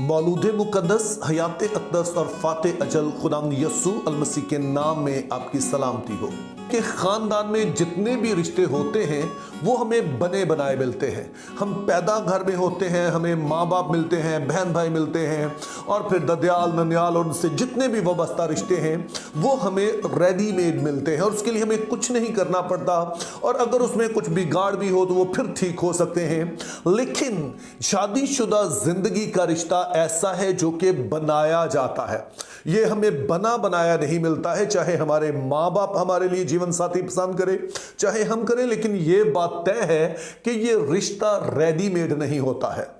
मौलूद मुक़द्दस हयात अक़दस और फ़ाते अजल खुदाम यसू अल मसीह के नाम में आपकी सलामती हो कि ख़ानदान में जितने भी रिश्ते होते हैं वो हमें बने बनाए मिलते हैं। हम पैदा घर में होते हैं, हमें माँ बाप मिलते हैं, बहन भाई मिलते हैं और फिर ददियाल ननियाल और उनसे जितने भी वाबस्ता रिश्ते हैं वो हमें रेडीमेड मिलते हैं और उसके लिए हमें कुछ नहीं करना पड़ता। और अगर उसमें कुछ बिगाड़ भी हो तो वो फिर ठीक हो सकते हैं। लेकिन शादीशुदा जिंदगी का रिश्ता ऐसा है जो कि बनाया जाता है। ये हमें बना बनाया नहीं मिलता है, चाहे हमारे माँ बाप हमारे लिए जीवन साथी पसंद करें चाहे हम करें, लेकिन ये बात तय है कि ये रिश्ता रेडीमेड नहीं होता है।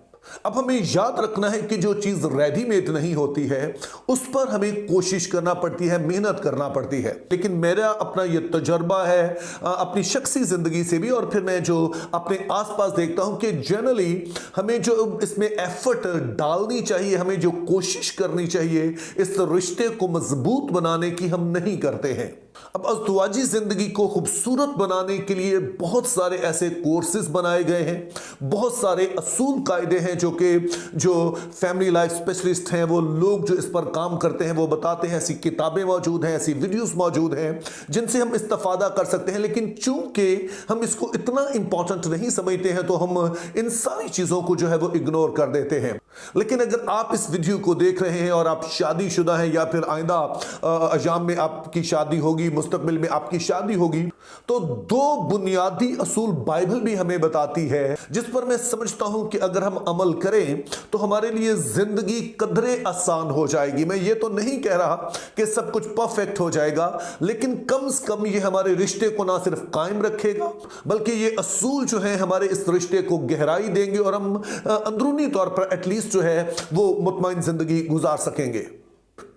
अब हमें याद रखना है कि जो चीज रेडीमेड नहीं होती है उस पर हमें कोशिश करना पड़ती है, मेहनत करना पड़ती है। लेकिन मेरा अपना ये तजर्बा है अपनी शख्सी जिंदगी से भी और फिर मैं जो अपने आसपास देखता हूं कि जनरली हमें जो इसमें एफर्ट डालनी चाहिए, हमें जो कोशिश करनी चाहिए इस रिश्ते को मजबूत बनाने की, हम नहीं करते हैं। अब अज़दवाजी जिंदगी को खूबसूरत बनाने के लिए बहुत सारे ऐसे कोर्सेज बनाए गए हैं, बहुत सारे असूल कायदे हैं जो फैमिली लाइफ स्पेशलिस्ट हैं, वो लोग जो इस पर काम करते हैं वो बताते हैं। ऐसी किताबें मौजूद हैं, ऐसी वीडियोस मौजूद हैं जिनसे हम इस्तेफादा कर सकते हैं। लेकिन चूंकि हम इसको इतना इंपॉर्टेंट नहीं समझते हैं तो हम इन सारी चीज़ों को जो है वो इग्नोर कर देते हैं। लेकिन अगर आप इस वीडियो को देख रहे हैं और आप शादीशुदा हैं या फिर आइंदा अयाम में आपकी शादी होगी, मुस्तकबिल में आपकी शादी होगी, तो दो बुनियादी असूल बाइबल भी हमें बताती है जिस पर मैं समझता हूं कि अगर हम अमल करें तो हमारे लिए जिंदगी कदरे आसान हो जाएगी। मैं ये तो नहीं कह रहा कि सब कुछ परफेक्ट हो जाएगा, लेकिन कम से कम ये हमारे रिश्ते को ना सिर्फ कायम रखेगा बल्कि ये असूल जो है हमारे इस रिश्ते को गहराई देंगे और हम अंदरूनी तौर पर एटलीस्ट जो है वो मुतमईन जिंदगी गुजार सकेंगे।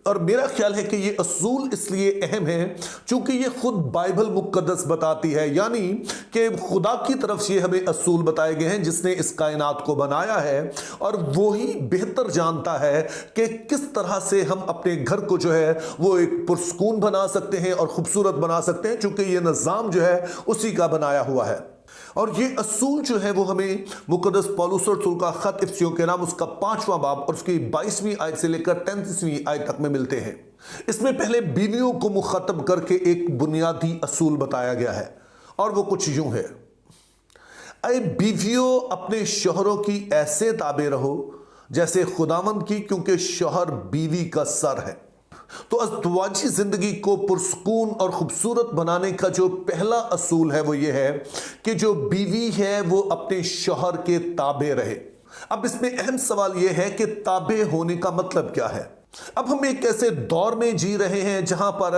और मेरा ख्याल है कि ये असूल इसलिए अहम है क्योंकि ये खुद बाइबल मुक़द्दस बताती है, यानी कि खुदा की तरफ से हमें असूल बताए गए हैं जिसने इस कायनात को बनाया है और वो ही बेहतर जानता है कि किस तरह से हम अपने घर को जो है वो एक पुरस्कून बना सकते हैं और खूबसूरत बना सकते हैं, क्योंकि ये निज़ाम जो है उसी का बनाया हुआ है। और ये असूल जो है वो हमें मुक़द्दस पौलुस रसूल का खत इफिसियों के नाम उसका 5वां बाब और उसकी 22वीं आयत से लेकर 33वीं आयत तक में मिलते हैं। इसमें पहले बीवियों को मुखातब करके एक बुनियादी असूल बताया गया है और वो कुछ यूं है, ऐ बीवियों अपने शौहरों की ऐसे ताबे रहो जैसे खुदावंद की, क्योंकि शौहर बीवी का सर है। तो अज़दवाजी जिंदगी को पुरस्कून और खूबसूरत बनाने का जो पहला असूल है वो ये है कि जो बीवी है वो अपने शौहर के ताबे रहे। अब इसमें अहम सवाल ये है कि ताबे होने का मतलब क्या है। अब हम एक ऐसे दौर में जी रहे हैं जहां पर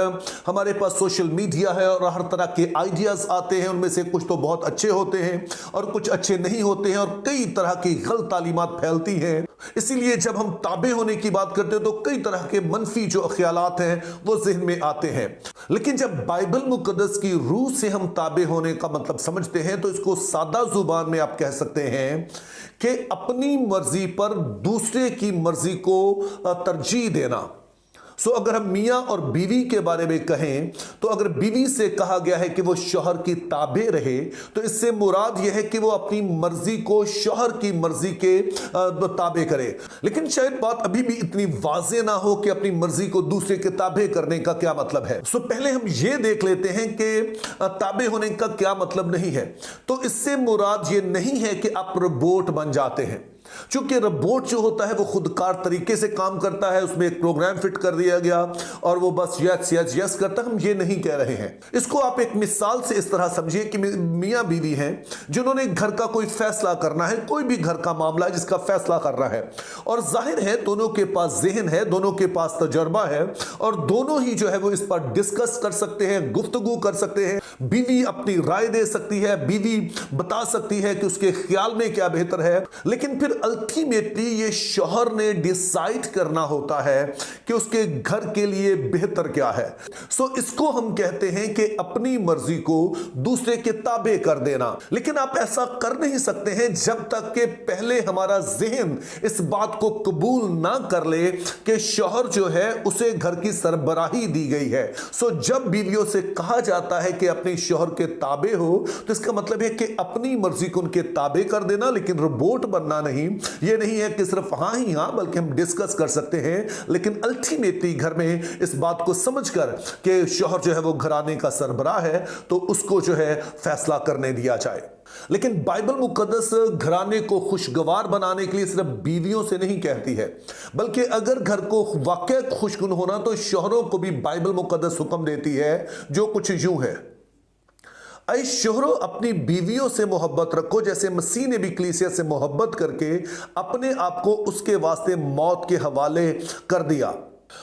हमारे पास सोशल मीडिया है और हर तरह के आइडियाज आते हैं, उनमें से कुछ तो बहुत अच्छे होते हैं और कुछ अच्छे नहीं होते हैं और कई तरह की गलत तालीमात फैलती हैं। इसीलिए जब हम ताबे होने की बात करते हैं तो कई तरह के मनफी जो ख्यालात हैं वो जहन में आते हैं। लेकिन जब बाइबल मुक़द्दस की रूह से हम ताबे होने का मतलब समझते हैं तो इसको सादा जुबान में आप कह सकते हैं कि अपनी मर्जी पर दूसरे की मर्जी को तरजीह देना। सो अगर हम मियाँ और बीवी के बारे में कहें तो अगर बीवी से कहा गया है कि वो शौहर की ताबे रहे तो इससे मुराद यह है कि वो अपनी मर्जी को शौहर की मर्जी के ताबे करे। लेकिन शायद बात अभी भी इतनी वाज़ेह ना हो कि अपनी मर्जी को दूसरे के ताबे करने का क्या मतलब है। सो पहले हम ये देख लेते हैं कि ताबे होने का क्या मतलब नहीं है। तो इससे मुराद ये नहीं है कि आप रोबोट बन जाते हैं, क्योंकि रोबोट जो होता है वो खुदकार तरीके से काम करता है, उसमें एक प्रोग्राम फिट कर दिया गया और वो बस यस यस यस करता है। हम ये नहीं कह रहे हैं। इसको आप एक मिसाल से इस तरह समझिए कि मियाँ बीवी हैं जिन्होंने घर का कोई फैसला करना है, कोई भी घर का मामला है जिसका फैसला करना है और जाहिर है दोनों के पास जहन है, दोनों के पास तजर्बा है और दोनों ही जो है वो इस पर डिस्कस कर सकते हैं, गुफ्तगू कर सकते हैं। बीवी अपनी राय दे सकती है, बीवी बता सकती है कि उसके ख्याल में क्या बेहतर है, लेकिन फिर अल्टीमेटली ये शौहर ने डिसाइड करना होता है कि उसके घर के लिए बेहतर क्या है। सो इसको हम कहते हैं कि अपनी मर्जी को दूसरे के ताबे कर देना। लेकिन आप ऐसा कर नहीं सकते हैं जब तक कि पहले हमारा जहन इस बात को कबूल ना कर ले कि शौहर जो है उसे घर की सरबराही दी गई है। सो जब बीवियों से कहा जाता है कि अपने शौहर के ताबे हो तो इसका मतलब है कि अपनी मर्जी को उनके ताबे कर देना, लेकिन रोबोट बनना नहीं। ये नहीं है कि सिर्फ हाँ ही हाँ, बल्कि हम डिस्कस कर सकते हैं, लेकिन अल्टीमेटली घर में इस बात को समझकर कि शौहर जो है वो घराने का सरबराह है, तो उसको जो है फैसला करने दिया जाए। लेकिन बाइबल मुकद्दस घराने को खुशगवार बनाने के लिए सिर्फ बीवियों से नहीं कहती है, बल्कि अगर घर को वाकई खुशगुन होना तो शौहरों को भी बाइबल मुकद्दस हुक्म देती है, जो कुछ यूं है, ऐ शौहरों अपनी बीवियों से मोहब्बत रखो जैसे मसीह ने भी कलीसिया से मोहब्बत करके अपने आप को उसके वास्ते मौत के हवाले कर दिया।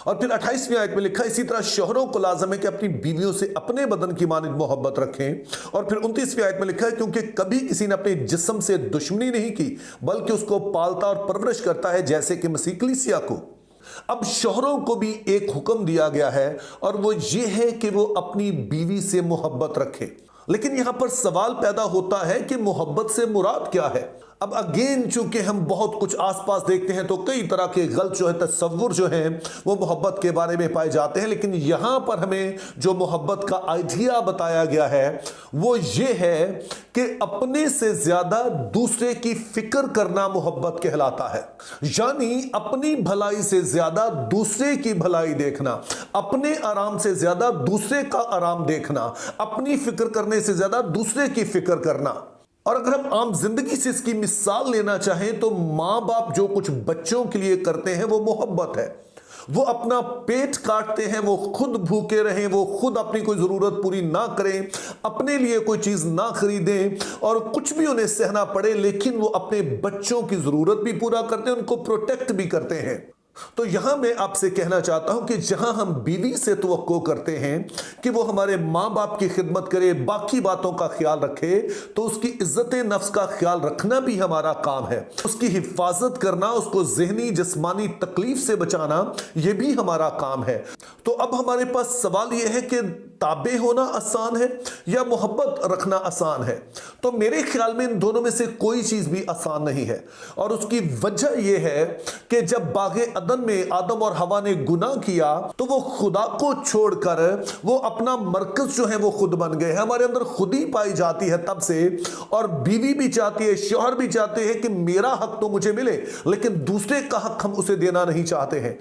और फिर 28वीं आयत में लिखा, इसी तरह शौहरों को लाजम है कि अपनी बीवियों से अपने बदन की मानिंद मोहब्बत रखें। और फिर 29वीं आयत में लिखा है, क्योंकि कभी किसी ने अपने जिस्म से दुश्मनी नहीं की, बल्कि उसको पालता और परवरिश करता है जैसे कि मसीह कलीसिया को। अब शौहरों को भी एक हुक्म दिया गया है, और वो ये है कि वो अपनी बीवी से मोहब्बत रखें। लेकिन यहां पर सवाल पैदा होता है कि मोहब्बत से मुराद क्या है। अब अगेन चूंकि हम बहुत कुछ आसपास देखते हैं तो कई तरह के गलत जो है तस्वुर जो है वो मोहब्बत के बारे में पाए जाते हैं, लेकिन यहां पर हमें जो मोहब्बत का आइडिया बताया गया है वो ये है कि अपने से ज्यादा दूसरे की फिक्र करना मोहब्बत कहलाता है। यानी अपनी भलाई से ज्यादा दूसरे की भलाई देखना, अपने आराम से ज्यादा दूसरे का आराम देखना, अपनी फिक्र करने से ज्यादा दूसरे की फिक्र करना। और अगर हम आम जिंदगी से इसकी मिसाल लेना चाहें तो मां बाप जो कुछ बच्चों के लिए करते हैं वो मोहब्बत है। वो अपना पेट काटते हैं, वो खुद भूखे रहें, वो खुद अपनी कोई जरूरत पूरी ना करें, अपने लिए कोई चीज ना खरीदें और कुछ भी उन्हें सहना पड़े, लेकिन वो अपने बच्चों की जरूरत भी पूरा करते हैं, उनको प्रोटेक्ट भी करते हैं। तो यहां मैं आपसे कहना चाहता हूं कि जहां हम बीवी से तवक्को करते हैं कि वो हमारे मां बाप की खिदमत करे, बाकी बातों का ख्याल रखे, तो उसकी इज्जत नफ्स का ख्याल रखना भी हमारा काम है। उसकी हिफाजत करना, उसको ज़हनी जिस्मानी तकलीफ से बचाना, यह भी हमारा काम है। तो अब हमारे पास सवाल यह है कि ताबे होना आसान है या मोहब्बत रखना आसान है? तो मेरे ख्याल में इन दोनों में से कोई चीज भी आसान नहीं है। और उसकी वजह यह है कि जब बागे अदन में आदम और हवा ने गुनाह किया तो वो खुदा को छोड़कर वो अपना मरकज जो है वो खुद बन गए। हमारे अंदर खुदी पाई जाती है तब से, और बीवी भी चाहती है, शौहर भी चाहते हैं कि मेरा हक तो मुझे मिले, लेकिन दूसरे का हक हम उसे देना नहीं चाहते हैं।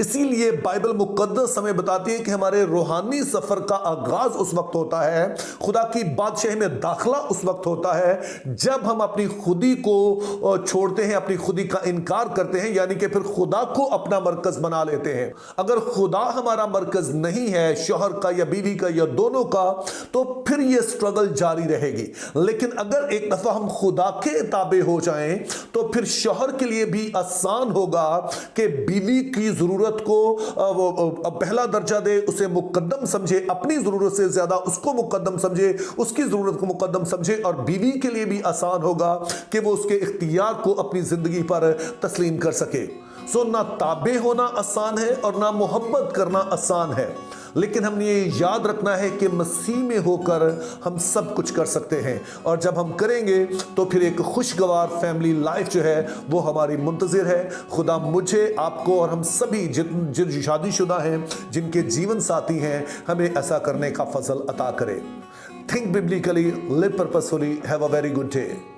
इसीलिए बाइबल मुकद्दस हमें बताती है कि हमारे रूहानी सफर का आगाज उस वक्त होता है, खुदा की बादशाही में दाखला उस वक्त होता है जब हम अपनी खुदी को छोड़ते हैं, अपनी खुदी का इनकार करते हैं, यानी कि फिर खुदा को अपना मरकज बना लेते हैं। अगर खुदा हमारा मरकज नहीं है, शौहर का या बीवी का या दोनों का, तो फिर यह स्ट्रगल जारी रहेगी। लेकिन अगर एक दफा हम खुदा के ताबे हो जाएं तो फिर शौहर के लिए भी आसान होगा कि बीवी की जरूरत को वो पहला दर्जा दे, उसे मुकद्दम समझे, अपनी जरूरत से ज्यादा उसको मुकद्दम समझे, उसकी जरूरत को मुकद्दम समझे। और बीवी के लिए भी आसान होगा कि वो उसके इख्तियार को अपनी जिंदगी पर तस्लीम कर सके। सो ना ताबे होना आसान है और ना मोहब्बत करना आसान है, लेकिन हमने ये याद रखना है कि मसीह में होकर हम सब कुछ कर सकते हैं। और जब हम करेंगे तो फिर एक खुशगवार फैमिली लाइफ जो है वो हमारी मुंतज़िर है। खुदा मुझे, आपको और हम सभी जिन शादीशुदा हैं, जिनके जीवन साथी हैं, हमें ऐसा करने का फजल अता करे। Think biblically, live purposefully, have a very good day.